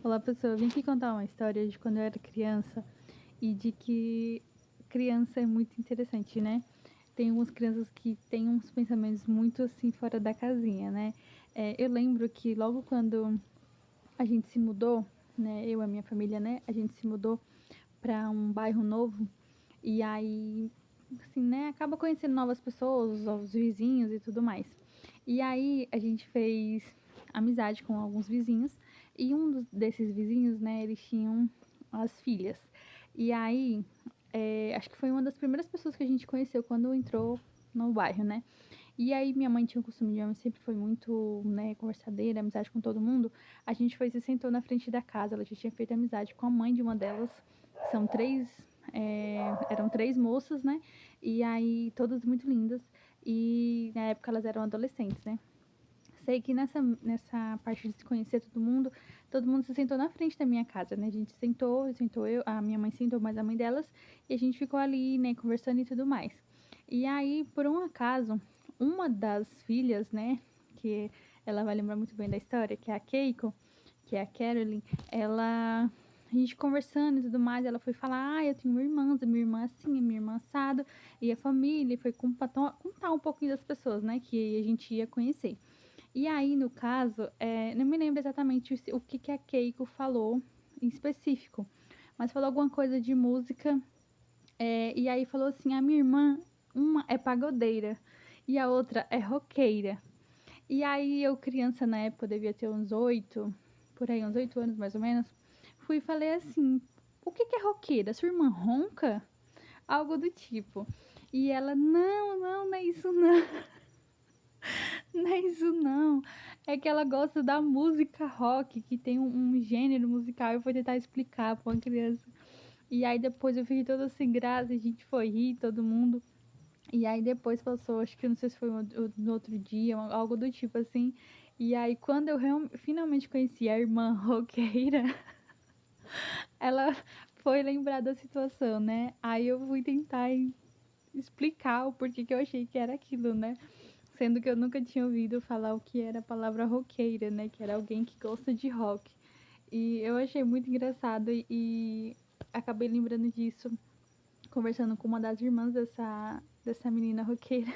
Olá, pessoal. Eu vim aqui contar uma história de quando eu era criança e de que criança é muito interessante, né? Tem algumas crianças que têm uns pensamentos muito assim fora da casinha, né? Eu lembro que logo quando a gente se mudou, né? Eu e a minha família, né? A gente se mudou para um bairro novo e aí, assim, né? Acaba conhecendo novas pessoas, os vizinhos e tudo mais. E aí a gente fez amizade com alguns vizinhos e desses vizinhos, né, eles tinham as filhas. E aí, acho que foi uma das primeiras pessoas que a gente conheceu quando entrou no bairro, né? E aí minha mãe tinha o costume, minha mãe sempre foi muito, né, conversadeira, amizade com todo mundo. A gente foi e se sentou na frente da casa, ela já tinha feito amizade com a mãe de uma delas. São três, eram três moças, né? E aí todas muito lindas. E na época elas eram adolescentes, né? Sei que nessa parte de se conhecer todo mundo se sentou na frente da minha casa, né? A gente sentou eu, a minha mãe sentou mais a mãe delas, e a gente ficou ali, né, conversando e tudo mais. E aí, por um acaso, uma das filhas, né, que ela vai lembrar muito bem da história, que é a Keiko, que é a Carolyn, ela. A gente conversando e tudo mais, ela foi falar, eu tenho irmãs, a minha irmã assim, a minha irmã assado, e a família, e foi contar um pouquinho das pessoas, né, que a gente ia conhecer. E aí, no caso, não me lembro exatamente o que, que a Keiko falou em específico, mas falou alguma coisa de música, e aí falou assim: a minha irmã, uma é pagodeira e a outra é roqueira. E aí, eu, criança na época, eu devia ter uns 8, por aí, uns 8 anos mais ou menos, fui e falei assim: o que, que é roqueira? Sua irmã ronca? Algo do tipo. E ela: não, não, não é isso não. Não é isso não. É que ela gosta da música rock, que tem um gênero musical. Eu vou tentar explicar pra uma criança. E aí depois eu fiquei toda sem graça, a gente foi rir, todo mundo. E aí depois passou, acho que não sei se foi no outro dia, algo do tipo assim. E aí quando eu finalmente conheci a irmã roqueira, ela foi lembrar da situação, né? Aí eu fui tentar explicar o porquê que eu achei que era aquilo, né? Sendo que eu nunca tinha ouvido falar o que era a palavra roqueira, né? Que era alguém que gosta de rock. E eu achei muito engraçado e acabei lembrando disso conversando com uma das irmãs dessa menina roqueira.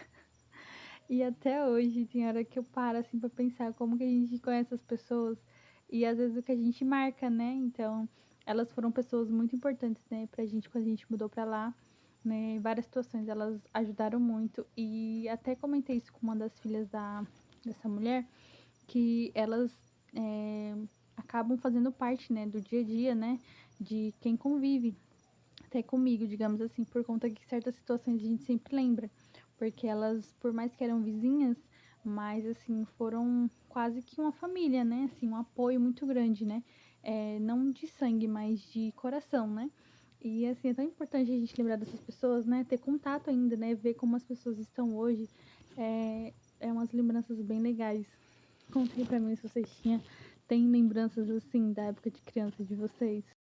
E até hoje tem hora que eu paro assim pra pensar como que a gente conhece as pessoas e às vezes o que a gente marca, né? Então, elas foram pessoas muito importantes, né, pra gente quando a gente mudou pra lá, né? Em várias situações elas ajudaram muito e até comentei isso com uma das filhas dessa mulher, que elas é, acabam fazendo parte, né, do dia a dia, né, de quem convive até comigo, digamos assim, por conta que certas situações a gente sempre lembra, porque elas, por mais que eram vizinhas, mas assim, foram quase que uma família, né? Assim, um apoio muito grande, né? Não de sangue, mas de coração, né? E assim, é tão importante a gente lembrar dessas pessoas, né? Ter contato ainda, né? Ver como as pessoas estão hoje. É umas lembranças bem legais. Contem pra mim se vocês têm lembranças assim da época de criança de vocês.